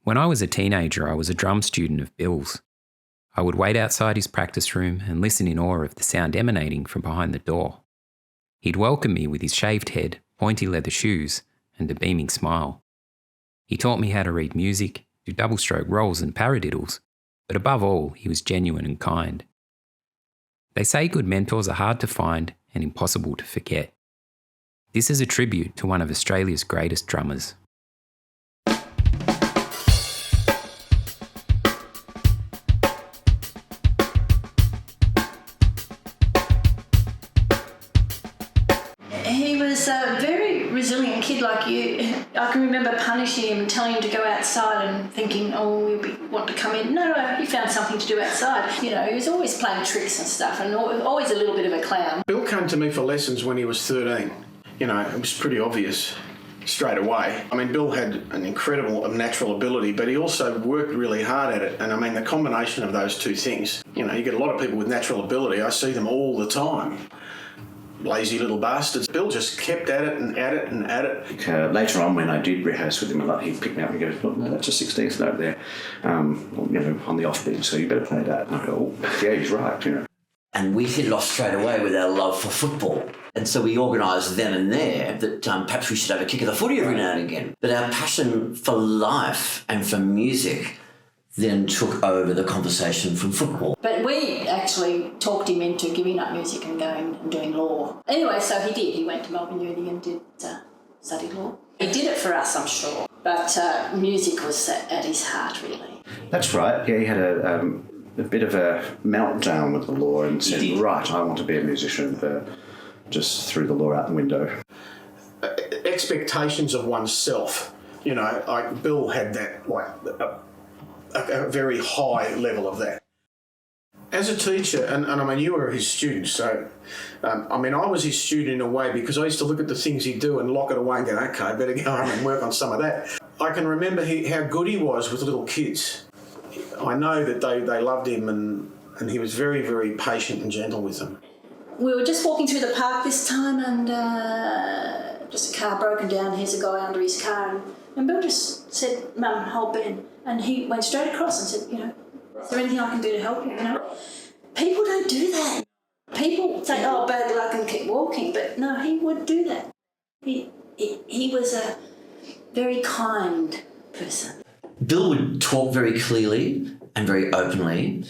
When I was a teenager, I was a drum student of Bill's. I would wait outside his practice room and listen in awe of the sound emanating from behind the door. He'd welcome me with his shaved head, pointy leather shoes, and a beaming smile. He taught me how to read music, do double-stroke rolls and paradiddles, but above all, he was genuine and kind. They say good mentors are hard to find and impossible to forget. This is a tribute to one of Australia's greatest drummers. He was a very resilient kid like you. I can remember punishing him and telling him to go outside and thinking, oh, he'll want to come in. No, he found something to do outside. You know, he was always playing tricks and stuff and always a little bit of a clown. Bill came to me for lessons when he was 13. You know, it was pretty obvious straight away. I mean, Bill had an incredible natural ability, but he also worked really hard at it. And I mean, the combination of those two things, you know, you get a lot of people with natural ability. I see them all the time. Lazy little bastards. Bill just kept at it and at it and at it. Later on, when I did rehearse with him a lot, he'd pick me up and go, "Look, no, that's a 16th note there, you know, on the offbeat, so you better play that." And I go, "Oh, yeah, he's right," you know. And we hit it off straight away with our love for football. And so we organised then and there that perhaps we should have a kick of the footy every now and again. But our passion for life and for music then took over the conversation from football. But we actually talked him into giving up music and going and doing law. Anyway, so he did. He went to Melbourne Uni and did study law. He did it for us, I'm sure. But music was at his heart, really. That's right. Yeah, he had a bit of a meltdown with the law and said, right, I want to be a musician, just threw the law out the window. Expectations of oneself. You know, like Bill had that, like, a very high level of that. As a teacher, and I mean, you were his student, so, I mean, I was his student in a way because I used to look at the things he'd do and lock it away and go, okay, better go home and work on some of that. I can remember how good he was with little kids. I know that they loved him and he was very, very patient and gentle with them. We were just walking through the park this time and just a car broken down. Here's a guy under his car. And Bill just said, "Mum, hold Ben." And he went straight across and said, you know, "Is there anything I can do to help you?" You know, people don't do that. People say, "Oh, bad luck," and keep walking. But no, he would do that. He was a very kind person. Bill would talk very clearly and very openly,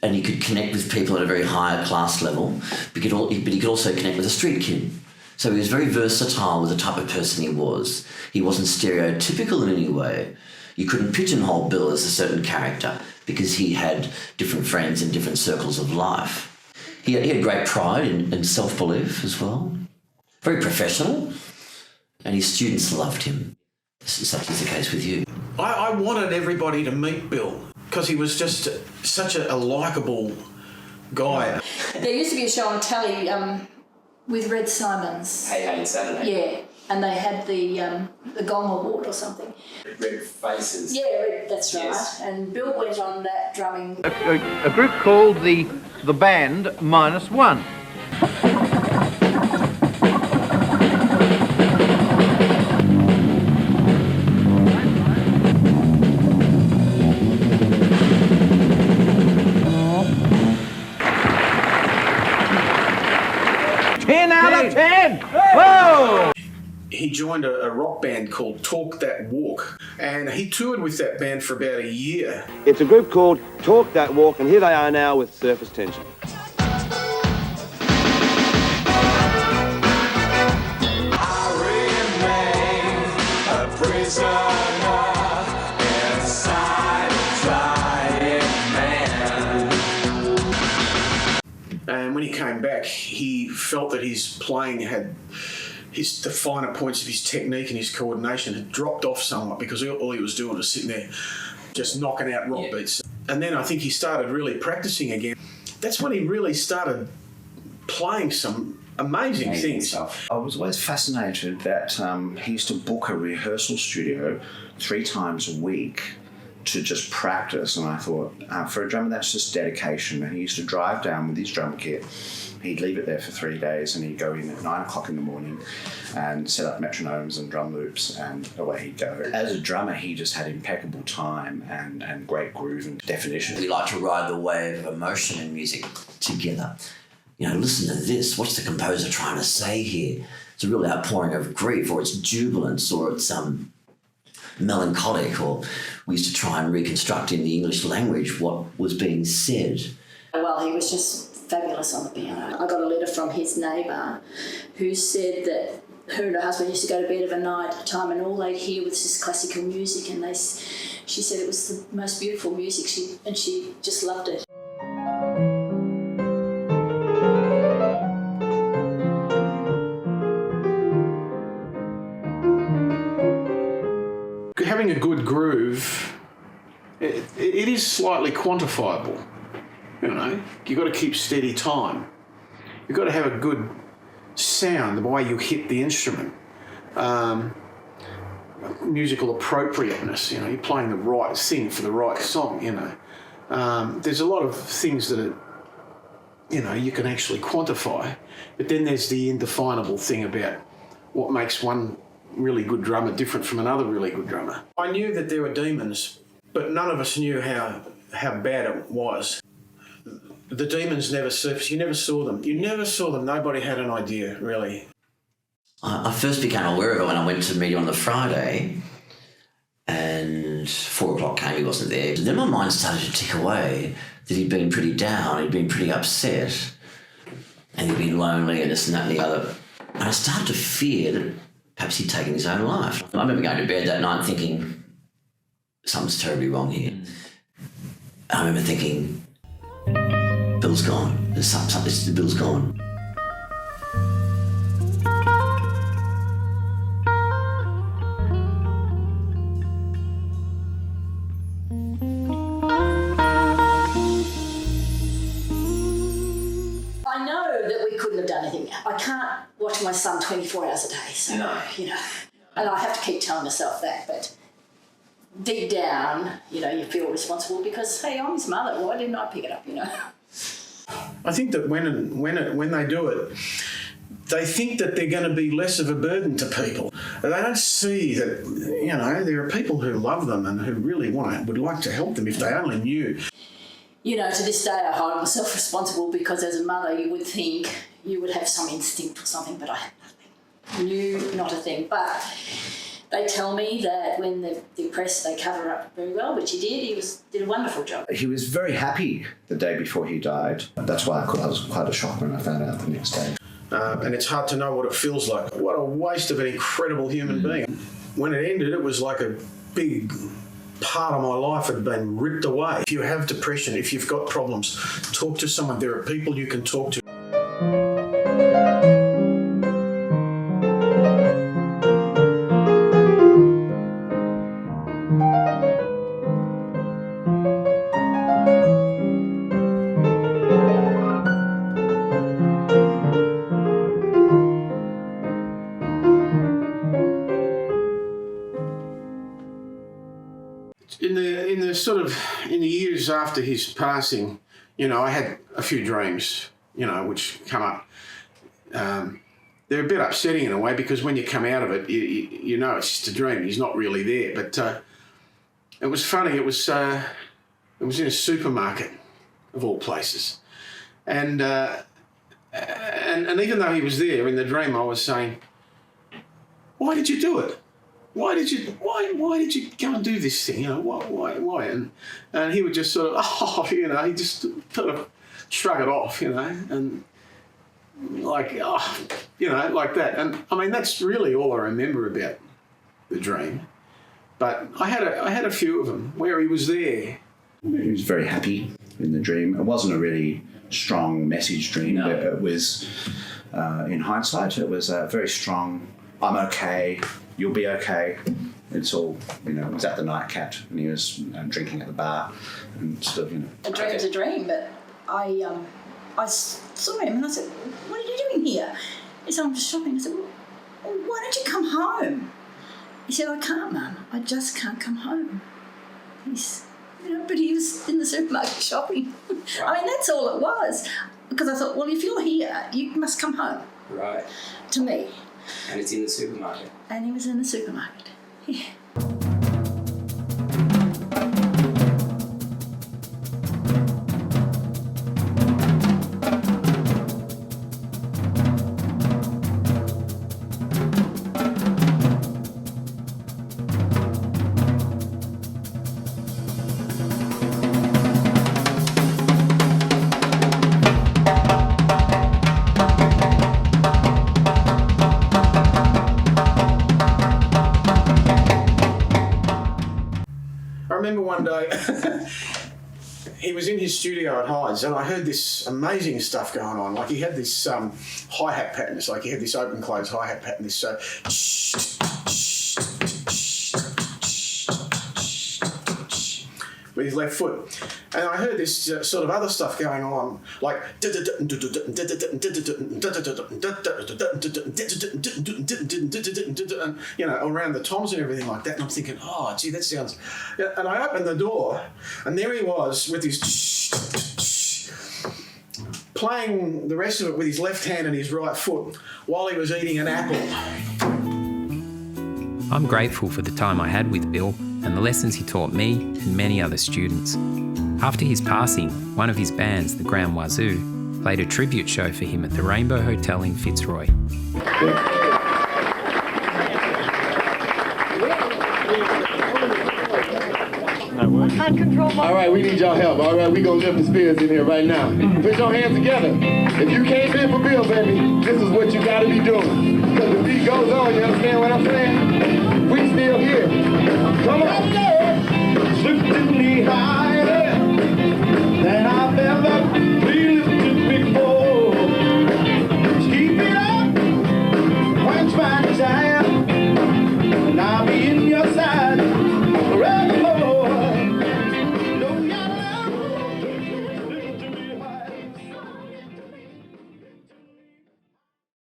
and he could connect with people at a very higher class level, but he could also connect with a street kid. So he was very versatile with the type of person he was. He wasn't stereotypical in any way. You couldn't pigeonhole Bill as a certain character because he had different friends in different circles of life. He had great pride and self-belief as well. Very professional. And his students loved him. Such is the case with you. I wanted everybody to meet Bill because he was just such a likeable guy. There used to be a show on telly with Red Simons. Hey Saturday. Yeah, and they had the Gong Award or something. Red Faces. Yeah, that's right. Yes. And Bill went on that drumming. A group called the Band -1. Whoa! He joined a rock band called Talk That Walk, and he toured with that band for about a year. It's a group called Talk That Walk, and here they are now with Surface Tension. I remain a prisoner inside a dying man. And when he came back, he felt that his playing had the finer points of his technique and his coordination had dropped off somewhat because all he was doing was sitting there just knocking out rock beats. And then I think he started really practicing again. That's when he really started playing some amazing things. I was always fascinated that he used to book a rehearsal studio 3 times a week to just practice, and I thought, for a drummer, that's just dedication. And he used to drive down with his drum kit he'd leave it there for 3 days, and he'd go in at 9 o'clock in the morning and set up metronomes and drum loops, and away he'd go. As a drummer, he just had impeccable time and great groove and definition. We like to ride the wave of emotion in music together. You know, listen to this. What's the composer trying to say here? It's a real outpouring of grief, or it's jubilance, or it's melancholic, or we used to try and reconstruct in the English language what was being said. Well, he was just fabulous on the piano. I got a letter from his neighbour who said that her and her husband used to go to bed of a night at a time and all they'd hear was this classical music, and she said it was the most beautiful music, she just loved it. Having a good groove, it is slightly quantifiable. You know, you've got to keep steady time. You've got to have a good sound, the way you hit the instrument. Musical appropriateness, you know, you're playing the right thing for the right song, you know. There's a lot of things that are, you know, you can actually quantify, but then there's the indefinable thing about what makes one really good drummer different from another really good drummer. I knew that there were demons, but none of us knew how bad it was. The demons never surfaced. You never saw them. You never saw them. Nobody had an idea, really. I first became aware of it when I went to meet him on the Friday, and 4 o'clock came, he wasn't there. And then my mind started to tick away that he'd been pretty down, he'd been pretty upset, and he'd been lonely and this and that and the other. And I started to fear that perhaps he'd taken his own life. I remember going to bed that night thinking, something's terribly wrong here. I remember thinking, Bill's gone. Bill's gone. I know that we couldn't have done anything. I can't watch my son 24 hours a day, so, you know, and I have to keep telling myself that, but deep down, you know, you feel responsible because, hey, I'm his mother, why didn't I pick it up, you know? I think that when they do it, they think that they're going to be less of a burden to people. They don't see that, you know, there are people who love them and who really would like to help them if they only knew. You know, to this day I hold myself responsible because as a mother you would think you would have some instinct or something, but I had nothing. Knew not a thing. But they tell me that when they're depressed they cover up very well, which he did. He did a wonderful job. He was very happy the day before he died. That's why I was quite a shock when I found out the next day. And it's hard to know what it feels like. What a waste of an incredible human being. When it ended, it was like a big part of my life had been ripped away. If you have depression, if you've got problems, talk to someone. There are people you can talk to. In the years after his passing, you know, I had a few dreams, you know, which come up. They're a bit upsetting in a way because when you come out of it, you know it's just a dream. He's not really there. But it was funny. It was in a supermarket, of all places, and even though he was there in the dream, I was saying, "Why did you do it? Why did you go and do this thing? You know, why? And he would just sort of, you know, he just sort of shrug it off, you know, and like, you know, like that. And I mean, that's really all I remember about the dream. But I had a few of them where he was there. He was very happy in the dream. It wasn't a really strong message dream. No. It was, in hindsight, it was a very strong, I'm okay, you'll be okay. It's all, you know, it was at the Nightcat and he was drinking at the bar and sort of, you know. A dream's a dream, but I saw him and I said, what are you doing here? He said, I'm just shopping. I said, well, why don't you come home? He said, I can't, Mum. I just can't come home. But he was in the supermarket shopping. I mean, that's all it was. because I thought, well, if you're here, you must come home Right. to me. And it's in the supermarket. And he was in the supermarket. Yeah. I remember one day he was in his studio at Hyde's, and I heard this amazing stuff going on. Like he had this hi-hat pattern. It's like he had this open-close hi-hat pattern. This with his left foot. And I heard this sort of other stuff going on, like you know, around the toms and everything like that. And I'm thinking, oh, gee, that sounds... And I opened the door, and there he was with his playing the rest of it with his left hand and his right foot while he was eating an apple. I'm grateful for the time I had with Bill and the lessons he taught me and many other students. After his passing, one of his bands, the Grand Wazoo, played a tribute show for him at the Rainbow Hotel in Fitzroy. All right, we need y'all help. All right, we gonna lift the spirits in here right now. Put your hands together. If you came in for Bill, baby, this is what you gotta be doing. Because the beat goes on, you understand what I'm saying? We still here. Come on.